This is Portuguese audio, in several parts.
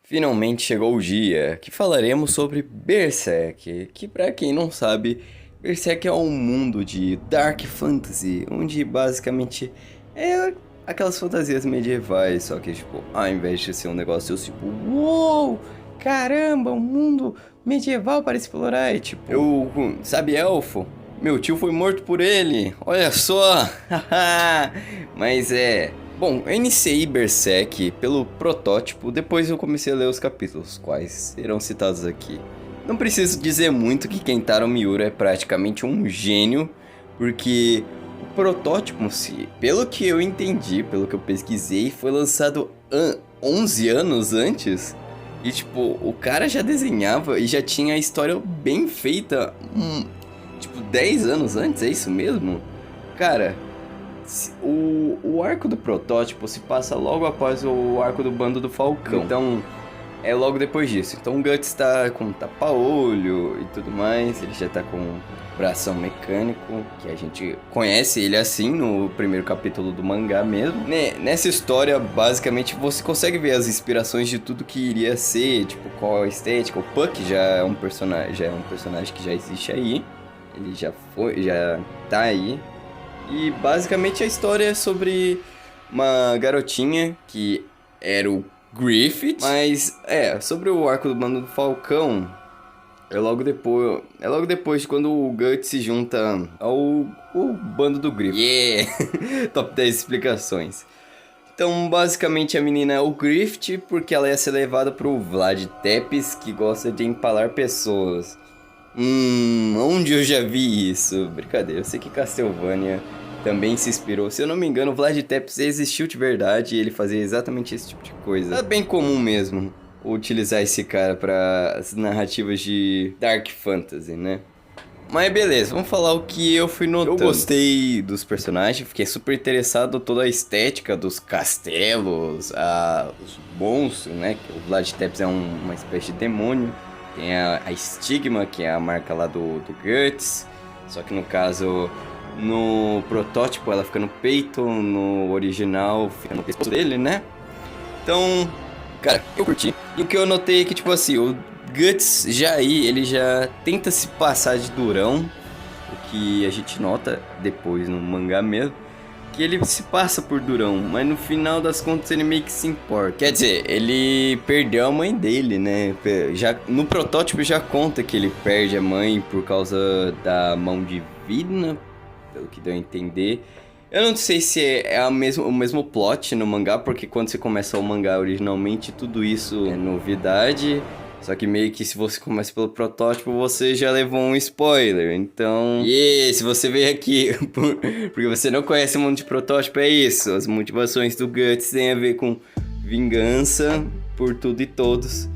Finalmente chegou o dia que falaremos sobre Berserk, que pra quem não sabe, Berserk é um mundo de Dark Fantasy, onde basicamente é aquelas fantasias medievais, só que tipo, ao invés de ser um negócio tipo, uou, caramba, um mundo medieval para explorar, é tipo, sabe elfo? Meu tio foi morto por ele, olha só, mas Bom, eu iniciei Berserk pelo protótipo, depois eu comecei a ler os capítulos, quais serão citados aqui. Não preciso dizer muito que Kentaro Miura é praticamente um gênio, porque o protótipo, pelo que eu entendi, pelo que eu pesquisei, foi lançado 11 anos antes. E tipo, o cara já desenhava e já tinha a história bem feita, tipo, 10 anos antes, é isso mesmo? Cara... O arco do protótipo se passa logo após o arco do Bando do Falcão. Então, é logo depois disso. Então, o Guts tá com tapa-olho e tudo mais. Ele já tá com bração mecânico, que a gente conhece ele assim no primeiro capítulo do mangá mesmo. Nessa história, basicamente, você consegue ver as inspirações de tudo que iria ser, tipo, qual a estética. O Puck já é um personagem que já existe aí. Ele já tá aí. E basicamente a história é sobre uma garotinha que era o Griffith, mas sobre o arco do Bando do Falcão, é logo depois de quando o Guts se junta ao bando do Griffith. Yeah! Top 10 explicações. Então, basicamente a menina é o Griffith porque ela ia ser levada pro Vlad Tepes, que gosta de empalar pessoas. Onde eu já vi isso? Brincadeira, eu sei que Castlevania também se inspirou. Se eu não me engano, o Vlad Tepes existiu de verdade e ele fazia exatamente esse tipo de coisa. É bem comum mesmo utilizar esse cara para as narrativas de Dark Fantasy, né? Mas beleza, vamos falar o que eu fui notando. Eu gostei dos personagens, fiquei super interessado toda a estética dos castelos, os monstros, né? O Vlad Tepes é uma espécie de demônio. Tem a Stigma, que é a marca lá do Guts. Só que no caso, no protótipo ela fica no peito, no original fica no pescoço dele, né? Então, cara, eu curti. E o que eu notei é que, tipo assim, o Guts ele já tenta se passar de durão. O que a gente nota depois no mangá mesmo. Que ele se passa por durão, mas no final das contas ele meio que se importa. Quer dizer, ele perdeu a mãe dele, né? No protótipo já conta que ele perde a mãe por causa da mão divina, pelo que deu a entender. Eu não sei se é o mesmo plot no mangá, porque quando você começa o mangá originalmente, tudo isso é novidade. Só que meio que se você começa pelo protótipo, você já levou um spoiler. Então, se você veio aqui porque você não conhece o mundo de protótipo, é isso. As motivações do Guts têm a ver com vingança por tudo e todos.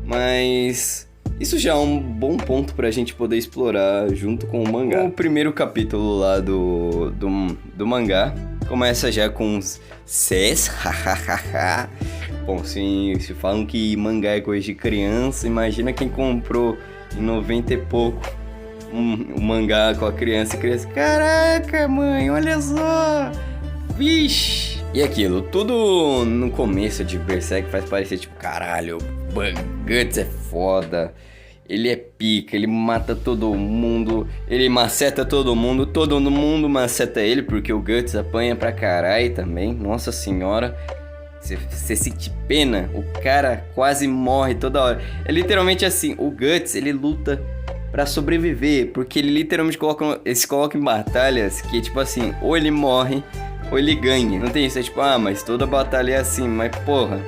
Mas isso já é um bom ponto pra gente poder explorar junto com o mangá. O primeiro capítulo lá do mangá começa já com os Cés, hahaha. Bom, se falam que mangá é coisa de criança, imagina quem comprou em 90 e pouco um mangá com a criança caraca, mãe, olha só, vixe. E aquilo, tudo no começo de Berserk faz parecer tipo, caralho, Guts é foda, ele é pica, ele mata todo mundo, ele maceta todo mundo maceta ele, porque o Guts apanha pra caralho também, nossa senhora. Você sente pena, o cara quase morre toda hora. É literalmente assim, o Guts, ele luta pra sobreviver, porque ele literalmente se coloca em batalhas que, tipo assim, ou ele morre, ou ele ganha. Não tem isso, é tipo, mas toda batalha é assim, mas porra,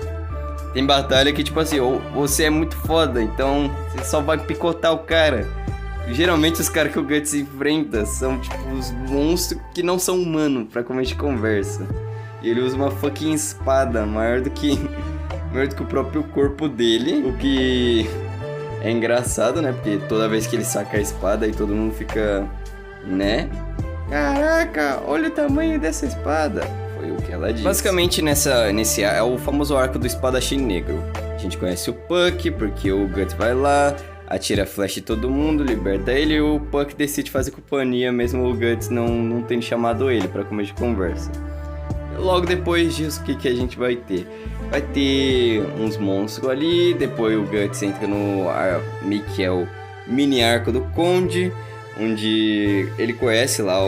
tem batalha que, tipo assim, ou você é muito foda, então você só vai picotar o cara. Geralmente os caras que o Guts enfrenta são, tipo, os monstros que não são humanos, pra como a gente conversa. E ele usa uma fucking espada maior do que o próprio corpo dele. O que é engraçado, né? Porque toda vez que ele saca a espada aí todo mundo fica, né? Caraca, olha o tamanho dessa espada. Foi o que ela disse. Basicamente nesse é o famoso arco do espadachim negro. A gente conhece o Puck porque o Guts vai lá, atira flash em todo mundo, liberta ele e o Puck decide fazer companhia mesmo o Guts não tendo chamado ele pra comer de conversa. Logo depois disso, o que a gente vai ter? vai ter uns monstros ali, depois o Guts entra no meio que é o mini arco do Conde, onde ele conhece lá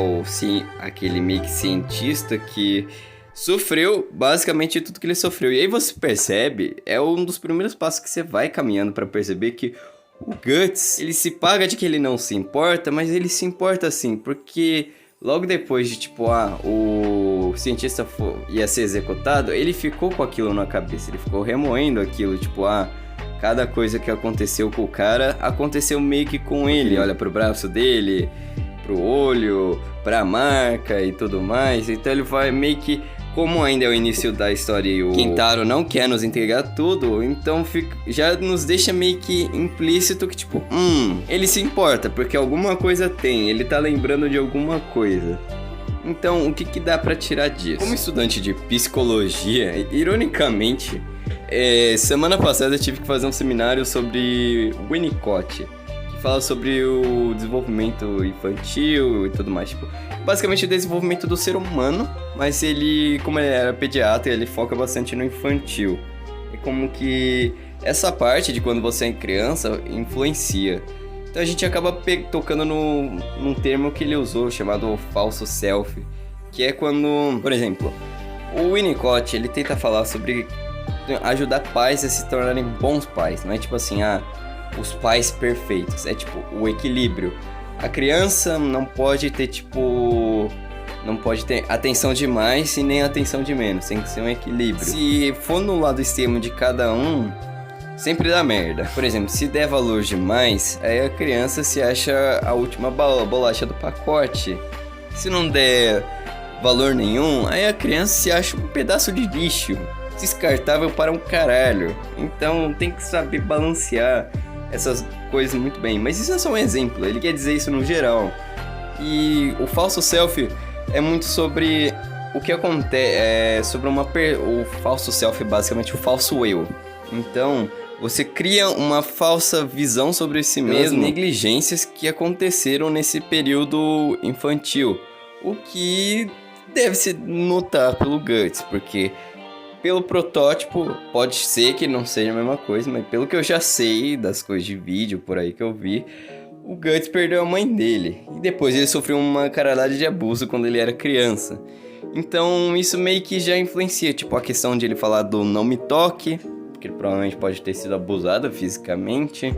aquele meio que cientista que sofreu basicamente tudo que ele sofreu. E aí você percebe, é um dos primeiros passos que você vai caminhando pra perceber que o Guts, ele se paga de que ele não se importa, mas ele se importa sim, porque logo depois de tipo, o cientista ia ser executado, ele ficou com aquilo na cabeça, ele ficou remoendo aquilo, tipo, cada coisa que aconteceu com o cara, aconteceu meio que com ele. Olha pro braço dele, pro olho, pra marca e tudo mais. Então ele vai meio que... Como ainda é o início da história e o Kentaro não quer nos entregar tudo, então já nos deixa meio que implícito que tipo... ele se importa, porque alguma coisa tem, ele tá lembrando de alguma coisa. Então, o que dá pra tirar disso? Como estudante de psicologia, ironicamente... semana passada eu tive que fazer um seminário sobre Winnicott, que fala sobre o desenvolvimento infantil e tudo mais, tipo, basicamente o desenvolvimento do ser humano, mas ele, como ele era pediatra, ele foca bastante no infantil. E como que essa parte de quando você é criança influencia. Então a gente acaba tocando num termo que ele usou, chamado falso self, que é quando, por exemplo, o Winnicott, ele tenta falar sobre ajudar pais a se tornarem bons pais. Não é tipo assim, os pais perfeitos. É tipo, o equilíbrio. A criança não pode ter, tipo... Não pode ter atenção demais e nem atenção de menos. Tem que ser um equilíbrio. Se for no lado extremo de cada um, sempre dá merda. Por exemplo, se der valor demais, aí a criança se acha a última bolacha do pacote. Se não der valor nenhum, aí a criança se acha um pedaço de lixo. Descartável para um caralho. Então tem que saber balancear essas coisas muito bem. Mas isso é só um exemplo, ele quer dizer isso no geral. E o falso self é muito sobre o que acontece, sobre o falso self, basicamente o falso eu. Então você cria uma falsa visão sobre si mesmo, negligências que aconteceram nesse período infantil, o que deve se notar pelo Guts, porque pelo protótipo, pode ser que não seja a mesma coisa, mas pelo que eu já sei das coisas de vídeo por aí que eu vi, o Guts perdeu a mãe dele. E depois ele sofreu uma caralhada de abuso quando ele era criança. Então isso meio que já influencia, tipo a questão de ele falar do não me toque, porque ele provavelmente pode ter sido abusado fisicamente.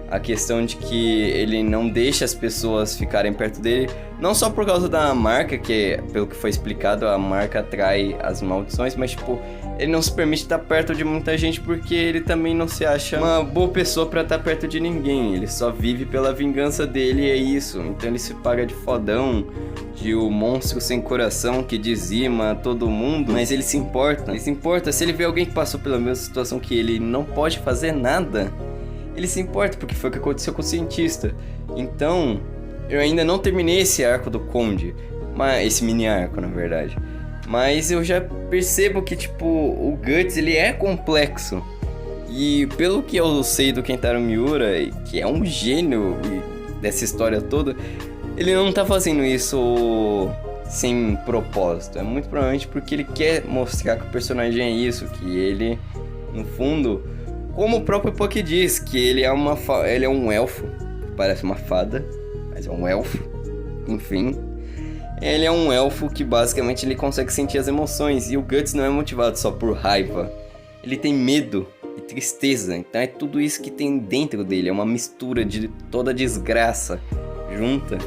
A questão de que ele não deixa as pessoas ficarem perto dele, não só por causa da marca, que pelo que foi explicado, a marca atrai as maldições, mas tipo, ele não se permite estar perto de muita gente porque ele também não se acha uma boa pessoa pra estar perto de ninguém. Ele só vive pela vingança dele e é isso. Então ele se paga de fodão, de o monstro sem coração que dizima todo mundo, mas ele se importa. Ele se importa, se ele vê alguém que passou pela mesma situação que ele não pode fazer nada, ele se importa, porque foi o que aconteceu com o cientista. Então, eu ainda não terminei esse arco do Conde, esse mini arco, na verdade. Mas eu já percebo que, tipo, o Guts, ele é complexo. E pelo que eu sei do Kentaro Miura, que é um gênio dessa história toda, ele não tá fazendo isso sem propósito. É muito provavelmente porque ele quer mostrar que o personagem é isso, que ele, no fundo... Como o próprio Puck diz, que ele é um elfo, parece uma fada, mas é um elfo, enfim. Ele é um elfo que basicamente ele consegue sentir as emoções, e o Guts não é motivado só por raiva. Ele tem medo e tristeza, então é tudo isso que tem dentro dele, é uma mistura de toda a desgraça junta.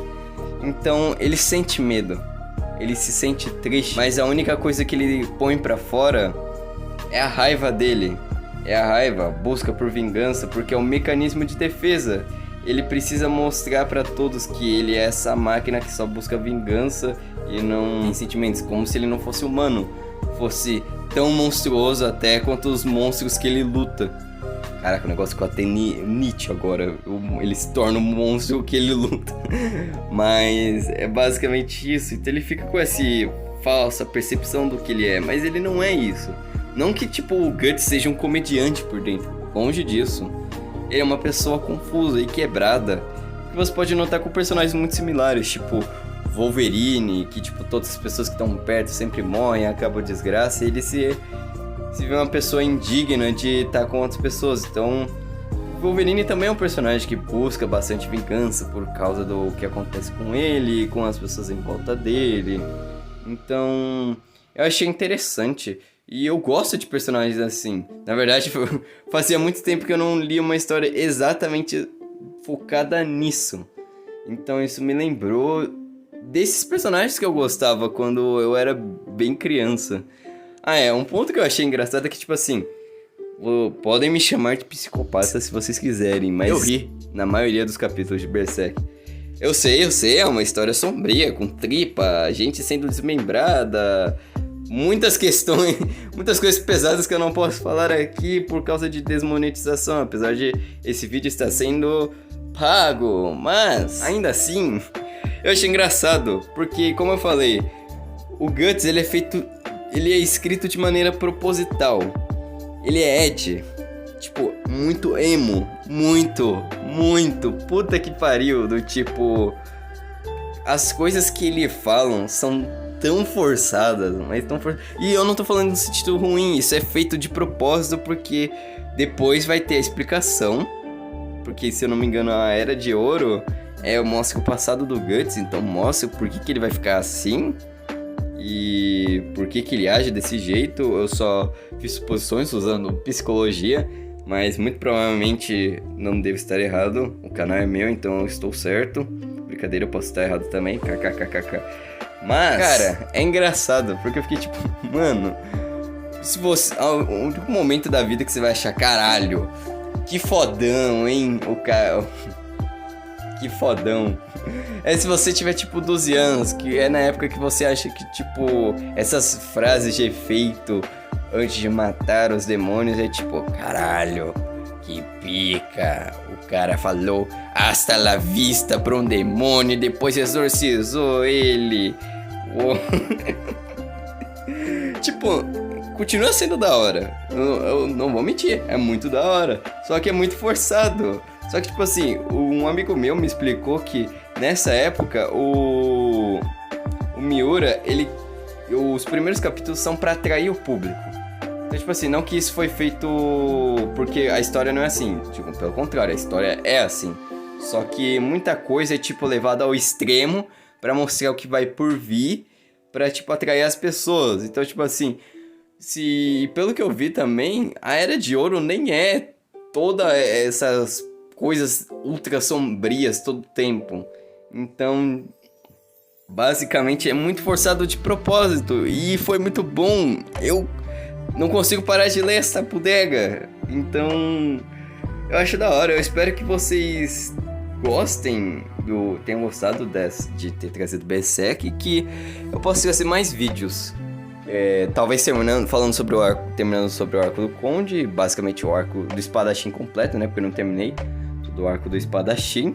Então ele sente medo, ele se sente triste, mas a única coisa que ele põe pra fora é a raiva dele. É a raiva, busca por vingança, porque é um mecanismo de defesa. Ele precisa mostrar pra todos que ele é essa máquina que só busca vingança e não tem sentimentos, como se ele não fosse humano, fosse tão monstruoso até quanto os monstros que ele luta. Caraca, o negócio ficou até Nietzsche agora, ele se torna um monstro que ele luta. Mas é basicamente isso, então ele fica com essa falsa percepção do que ele é, mas ele não é isso. Não que, tipo, o Guts seja um comediante por dentro. Longe disso. Ele é uma pessoa confusa e quebrada. Que você pode notar com personagens muito similares. Tipo, Wolverine. Que, tipo, todas as pessoas que estão perto sempre morrem. Acaba a desgraça. E ele se se vê uma pessoa indigna de estar com outras pessoas. Então, o Wolverine também é um personagem que busca bastante vingança por causa do que acontece com ele, com as pessoas em volta dele. Então, eu achei interessante. E eu gosto de personagens assim. Na verdade, fazia muito tempo que eu não li uma história exatamente focada nisso. Então isso me lembrou desses personagens que eu gostava quando eu era bem criança. Um ponto que eu achei engraçado é que, tipo assim, podem me chamar de psicopata se vocês quiserem, mas eu ri na maioria dos capítulos de Berserk. Eu sei, é uma história sombria, com tripa, gente sendo desmembrada, muitas questões, muitas coisas pesadas que eu não posso falar aqui por causa de desmonetização, apesar de esse vídeo estar sendo pago, mas ainda assim, eu achei engraçado, porque como eu falei, o Guts ele é escrito de maneira proposital, ele é edgy, tipo, muito emo, muito, puta que pariu, do tipo, as coisas que ele falam são tão forçadas, mas tão forçadas. E eu não tô falando no sentido ruim, isso é feito de propósito, porque depois vai ter a explicação, porque se eu não me engano a Era de Ouro mostra o passado do Guts, então mostra por que ele vai ficar assim, e por que ele age desse jeito. Eu só fiz suposições usando psicologia, mas muito provavelmente não devo estar errado, o canal é meu, então eu estou certo. Brincadeira, eu posso estar errado também, kkkk. Mas, cara, é engraçado, porque eu fiquei tipo, mano, se você, o único momento da vida que você vai achar, caralho, que fodão, hein, o cara, que fodão, é se você tiver tipo 12 anos, que é na época que você acha que tipo, essas frases de efeito antes de matar os demônios é tipo, caralho, que pica, o cara falou hasta la vista pra um demônio e depois exorcizou ele. Tipo, continua sendo da hora, eu não vou mentir, é muito da hora, só que é muito forçado. Só que tipo assim, um amigo meu me explicou que nessa época o Miura, os primeiros capítulos são pra atrair o público. Então, tipo assim, não que isso foi feito porque a história não é assim. Tipo, pelo contrário, a história é assim. Só que muita coisa é, tipo, levada ao extremo pra mostrar o que vai por vir, pra, tipo, atrair as pessoas. Então, tipo assim, pelo que eu vi também, a Era de Ouro nem é toda essas coisas ultra sombrias todo tempo. Então, basicamente, é muito forçado de propósito. E foi muito bom. Eu não consigo parar de ler essa bodega. Então, eu acho da hora. Eu espero que vocês tenham gostado de ter trazido Berserk, e que eu possa trazer mais vídeos. Talvez terminando sobre o arco do Conde, basicamente o arco do Espadachim completo, né? Porque eu não terminei todo o arco do Espadachim.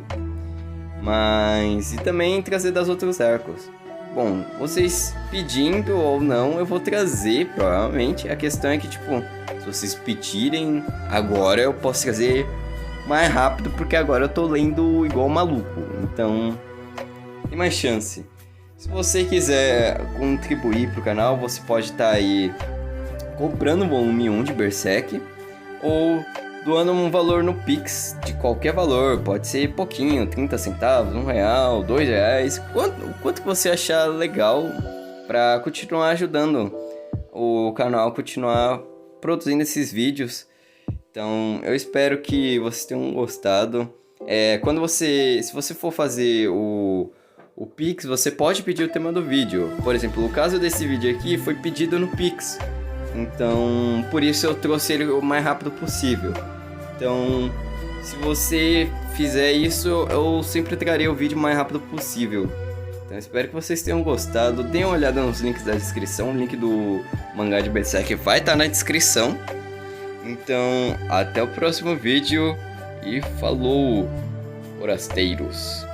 E também trazer das outros arcos. Bom, vocês pedindo ou não, eu vou trazer, provavelmente. A questão é que, tipo, se vocês pedirem agora, eu posso trazer mais rápido, porque agora eu tô lendo igual maluco. Então, tem mais chance. Se você quiser contribuir pro canal, você pode estar aí comprando o volume 1 de Berserk, ou doando um valor no Pix, de qualquer valor, pode ser pouquinho, 30 centavos, R$1, R$2, quanto que você achar legal para continuar ajudando o canal a continuar produzindo esses vídeos. Então, eu espero que vocês tenham gostado. Se você for fazer o Pix, você pode pedir o tema do vídeo. Por exemplo, o caso desse vídeo aqui foi pedido no Pix. Então, por isso eu trouxe ele o mais rápido possível. Então, se você fizer isso, eu sempre trarei o vídeo o mais rápido possível. Então, espero que vocês tenham gostado. Deem uma olhada nos links da descrição. O link do mangá de Berserk vai estar na descrição. Então, até o próximo vídeo e falou, forasteiros!